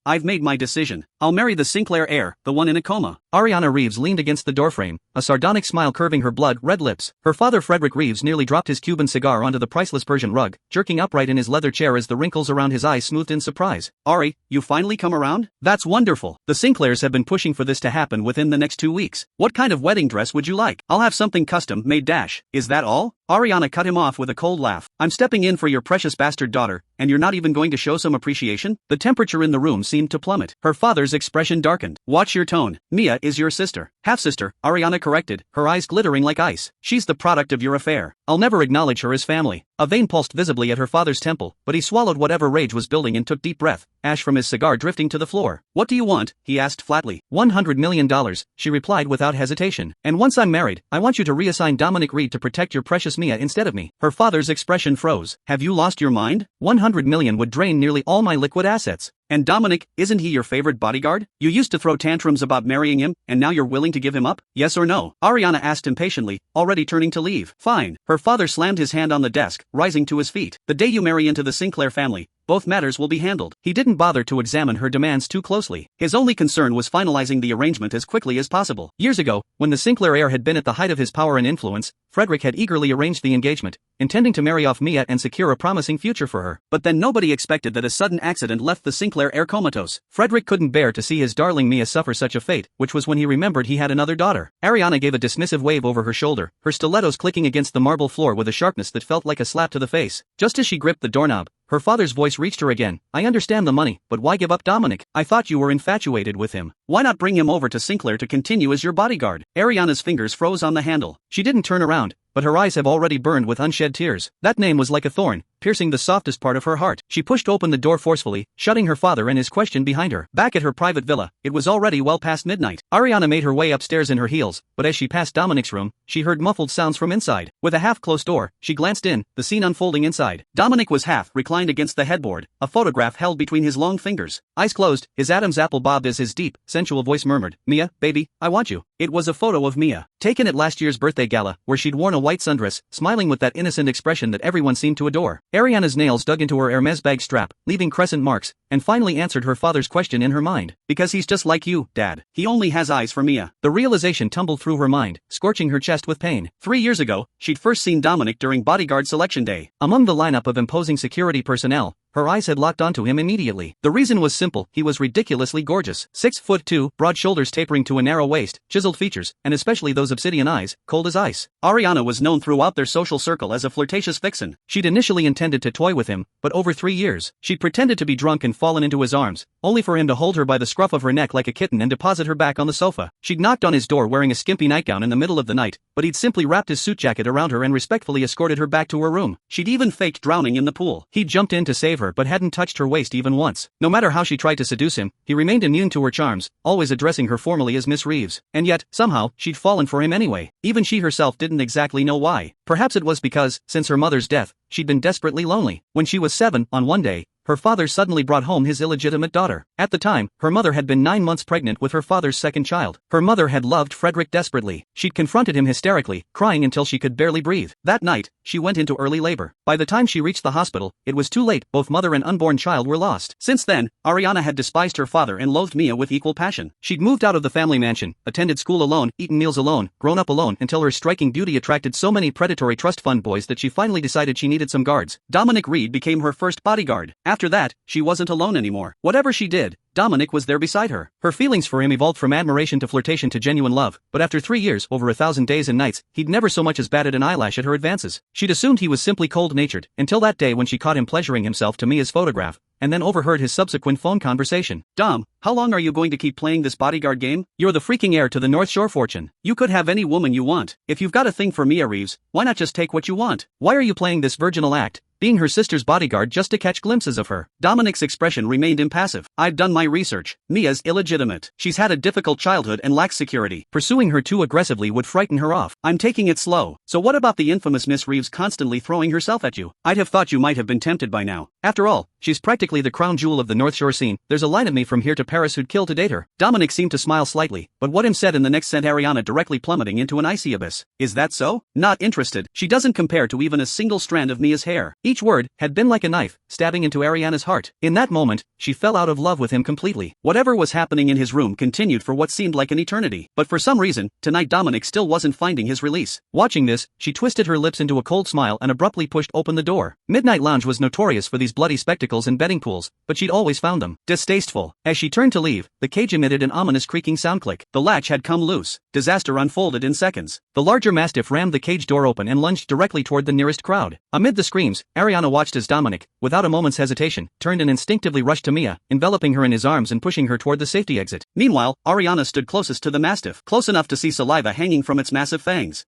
I've made my decision. I'll marry the Sinclair heir, the one in a coma. Ariana Reeves leaned against the doorframe, a sardonic smile curving her blood-red lips. Her father Frederick Reeves nearly dropped his Cuban cigar onto the priceless Persian rug, jerking upright in his leather chair as the wrinkles around his eyes smoothed in surprise. Ari, you finally come around? That's wonderful. The Sinclairs have been pushing for this to happen within the next 2 weeks. What kind of wedding dress would you like? I'll have something custom made dash. Is that all? Ariana cut him off with a cold laugh. I'm stepping in for your precious bastard daughter, and you're not even going to show some appreciation? The temperature in the room seemed to plummet. Her father's expression darkened. Watch your tone. Mia is your sister. Half-sister, Ariana corrected, her eyes glittering like ice. She's the product of your affair. I'll never acknowledge her as family. A vein pulsed visibly at her father's temple, but he swallowed whatever rage was building and took deep breath, ash from his cigar drifting to the floor. What do you want? He asked flatly. $100 million, she replied without hesitation. And once I'm married, I want you to reassign Dominic Reed to protect your precious Mia instead of me. Her father's expression froze. Have you lost your mind? $100 million would drain nearly all my liquid assets. And Dominic, isn't he your favorite bodyguard? You used to throw tantrums about marrying him, and now you're willing to give him up? Yes or no? Ariana asked impatiently, already turning to leave. Fine. Her father slammed his hand on the desk, rising to his feet. The day you marry into the Sinclair family, both matters will be handled. He didn't bother to examine her demands too closely. His only concern was finalizing the arrangement as quickly as possible. Years ago, when the Sinclair heir had been at the height of his power and influence, Frederick had eagerly arranged the engagement, intending to marry off Mia and secure a promising future for her. But then nobody expected that a sudden accident left the Sinclair heir comatose. Frederick couldn't bear to see his darling Mia suffer such a fate, which was when he remembered he had another daughter. Ariana gave a dismissive wave over her shoulder, her stilettos clicking against the marble floor with a sharpness that felt like a slap to the face. Just as she gripped the doorknob, her father's voice reached her again. I understand the money, but why give up Dominic? I thought you were infatuated with him. Why not bring him over to Sinclair to continue as your bodyguard? Ariana's fingers froze on the handle. She didn't turn around, but her eyes have already burned with unshed tears. That name was like a thorn, piercing the softest part of her heart. She pushed open the door forcefully, shutting her father and his question behind her. Back at her private villa, it was already well past midnight. Ariana made her way upstairs in her heels, but as she passed Dominic's room, she heard muffled sounds from inside. With a half-closed door, she glanced in, the scene unfolding inside. Dominic was half reclined against the headboard, a photograph held between his long fingers. Eyes closed, his Adam's apple bobbed as his deep, sensual voice murmured, Mia, baby, I want you. It was a photo of Mia, taken at last year's birthday gala, where she'd worn a white sundress, smiling with that innocent expression that everyone seemed to adore. Ariana's nails dug into her Hermes bag strap, leaving crescent marks, and finally answered her father's question in her mind. Because he's just like you, Dad. He only has eyes for Mia. The realization tumbled through her mind, scorching her chest with pain. 3 years ago, she'd first seen Dominic during bodyguard selection day. Among the lineup of imposing security personnel, her eyes had locked onto him immediately. The reason was simple, he was ridiculously gorgeous. 6'2", broad shoulders tapering to a narrow waist, chiseled features, and especially those obsidian eyes, cold as ice. Ariana was known throughout their social circle as a flirtatious vixen. She'd initially intended to toy with him, but over 3 years, she'd pretended to be drunk and fallen into his arms, only for him to hold her by the scruff of her neck like a kitten and deposit her back on the sofa. She'd knocked on his door wearing a skimpy nightgown in the middle of the night, but he'd simply wrapped his suit jacket around her and respectfully escorted her back to her room. She'd even faked drowning in the pool. He'd jumped in to save her but hadn't touched her waist even once. No matter how she tried to seduce him, he remained immune to her charms, always addressing her formally as Miss Reeves. And yet, somehow, she'd fallen for him anyway. Even she herself didn't exactly know why. Perhaps it was because, since her mother's death, she'd been desperately lonely. When she was 7, on one day, her father suddenly brought home his illegitimate daughter. At the time, her mother had been 9 months pregnant with her father's second child. Her mother had loved Frederick desperately. She'd confronted him hysterically, crying until she could barely breathe. That night, she went into early labor. By the time she reached the hospital, it was too late, both mother and unborn child were lost. Since then, Ariana had despised her father and loathed Mia with equal passion. She'd moved out of the family mansion, attended school alone, eaten meals alone, grown up alone until her striking beauty attracted so many predatory trust fund boys that she finally decided she needed some guards. Dominic Reed became her first bodyguard. After that, she wasn't alone anymore. Whatever she did, Dominic was there beside her. Her feelings for him evolved from admiration to flirtation to genuine love, but after 3 years, over 1,000 days and nights, he'd never so much as batted an eyelash at her advances. She'd assumed he was simply cold-natured, until that day when she caught him pleasuring himself to Mia's photograph, and then overheard his subsequent phone conversation. Dom, how long are you going to keep playing this bodyguard game? You're the freaking heir to the North Shore fortune. You could have any woman you want. If you've got a thing for Mia Reeves, why not just take what you want? Why are you playing this virginal act, being her sister's bodyguard just to catch glimpses of her? Dominic's expression remained impassive. I've done my research. Mia's illegitimate. She's had a difficult childhood and lacks security. Pursuing her too aggressively would frighten her off. I'm taking it slow. So what about the infamous Miss Reeves constantly throwing herself at you? I'd have thought you might have been tempted by now. After all, She's practically the crown jewel of the North Shore scene. There's a line of me from here to Paris who'd kill to date her. Dominic seemed to smile slightly, but what him said in the next sent Ariana directly plummeting into an icy abyss. Is that so? Not interested. She doesn't compare to even a single strand of Mia's hair. Each word had been like a knife, stabbing into Ariana's heart. In that moment, she fell out of love with him completely. Whatever was happening in his room continued for what seemed like an eternity. But for some reason, tonight Dominic still wasn't finding his release. Watching this, she twisted her lips into a cold smile and abruptly pushed open the door. Midnight Lounge was notorious for these bloody spectacles and betting pools, but she'd always found them distasteful. As she turned to leave, the cage emitted an ominous creaking sound click. The latch had come loose. Disaster unfolded in seconds. The larger mastiff rammed the cage door open and lunged directly toward the nearest crowd. Amid the screams, Ariana watched as Dominic, without a moment's hesitation, turned and instinctively rushed to Mia, enveloping her in his arms and pushing her toward the safety exit. Meanwhile, Ariana stood closest to the mastiff, close enough to see saliva hanging from its massive fangs.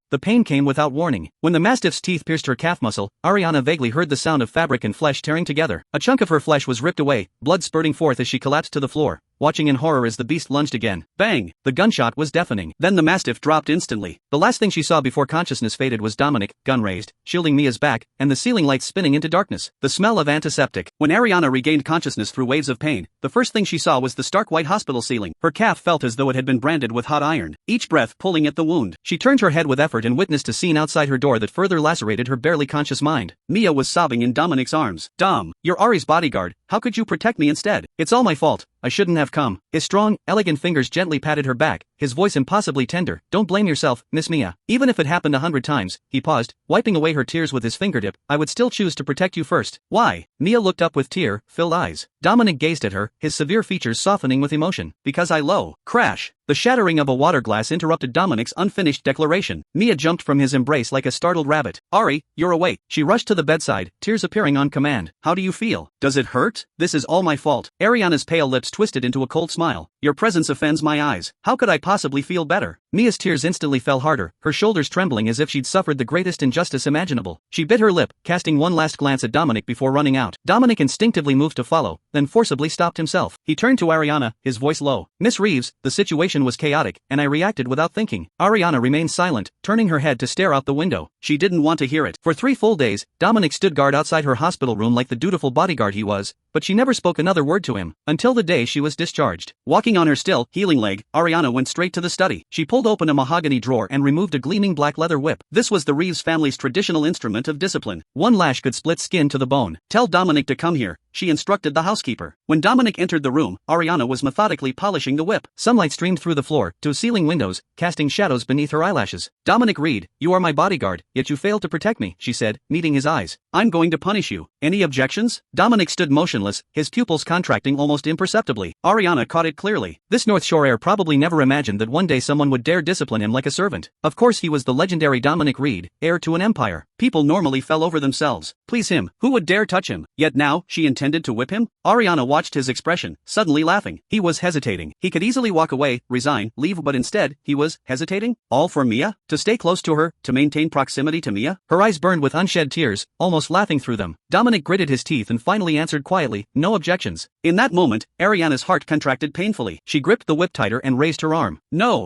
The pain came without warning. When the mastiff's teeth pierced her calf muscle, Ariana vaguely heard the sound of fabric and flesh tearing together. A chunk of her flesh was ripped away, blood spurting forth as she collapsed to the floor, watching in horror as the beast lunged again. Bang! The gunshot was deafening. Then the mastiff dropped instantly. The last thing she saw before consciousness faded was Dominic, gun raised, shielding Mia's back, and the ceiling lights spinning into darkness. The smell of antiseptic. When Ariana regained consciousness through waves of pain, the first thing she saw was the stark white hospital ceiling. Her calf felt as though it had been branded with hot iron, each breath pulling at the wound. She turned her head with effort and witnessed a scene outside her door that further lacerated her barely conscious mind. Mia was sobbing in Dominic's arms. Dom, you're Ari's bodyguard. How could you protect me instead? It's all my fault. I shouldn't have come. His strong, elegant fingers gently patted her back, his voice impossibly tender. Don't blame yourself, Miss Mia. Even if it happened 100 times, he paused, wiping away her tears with his fingertip, I would still choose to protect you first. Why? Mia looked up with tear-filled eyes. Dominic gazed at her, his severe features softening with emotion. Because I low. Crash. The shattering of a water glass interrupted Dominic's unfinished declaration. Mia jumped from his embrace like a startled rabbit. Ari, you're awake. She rushed to the bedside, tears appearing on command. How do you feel? Does it hurt? This is all my fault. Ariana's pale lips twisted into a cold smile. Your presence offends my eyes. How could I possibly feel better? Mia's tears instantly fell harder, her shoulders trembling as if she'd suffered the greatest injustice imaginable. She bit her lip, casting one last glance at Dominic before running out. Dominic instinctively moved to follow, then forcibly stopped himself. He turned to Ariana, his voice low. Miss Reeves, the situation was chaotic, and I reacted without thinking. Ariana remained silent, turning her head to stare out the window. She didn't want to hear it. For 3 full days, Dominic stood guard outside her hospital room like the dutiful bodyguard he was, but she never spoke another word to him, until the day she was discharged. Walking on her still, healing leg, Ariana went straight to the study. She pulled open a mahogany drawer and removed a gleaming black leather whip. This was the Reeves family's traditional instrument of discipline. One lash could split skin to the bone. Tell Dominic to come here, she instructed the housekeeper. When Dominic entered the room, Ariana was methodically polishing the whip. Sunlight streamed through the floor, to ceiling windows, casting shadows beneath her eyelashes. Dominic Reed, you are my bodyguard, yet you failed to protect me, she said, meeting his eyes. I'm going to punish you. Any objections? Dominic stood motionless, his pupils contracting almost imperceptibly. Ariana caught it clearly. This North Shore heir probably never imagined that one day someone would dare discipline him like a servant. Of course he was the legendary Dominic Reed, heir to an empire. People normally fell over themselves. Please him, who would dare touch him? Yet now, she intended to whip him? Ariana watched his expression, suddenly laughing. He was hesitating. He could easily walk away, resign, leave, but instead, he was hesitating? All for Mia? To stay close to her, to maintain proximity to Mia? Her eyes burned with unshed tears, almost laughing through them. Dominic gritted his teeth and finally answered quietly, no objections. In that moment, Ariana's heart contracted painfully. She gripped the whip tighter and raised her arm. No,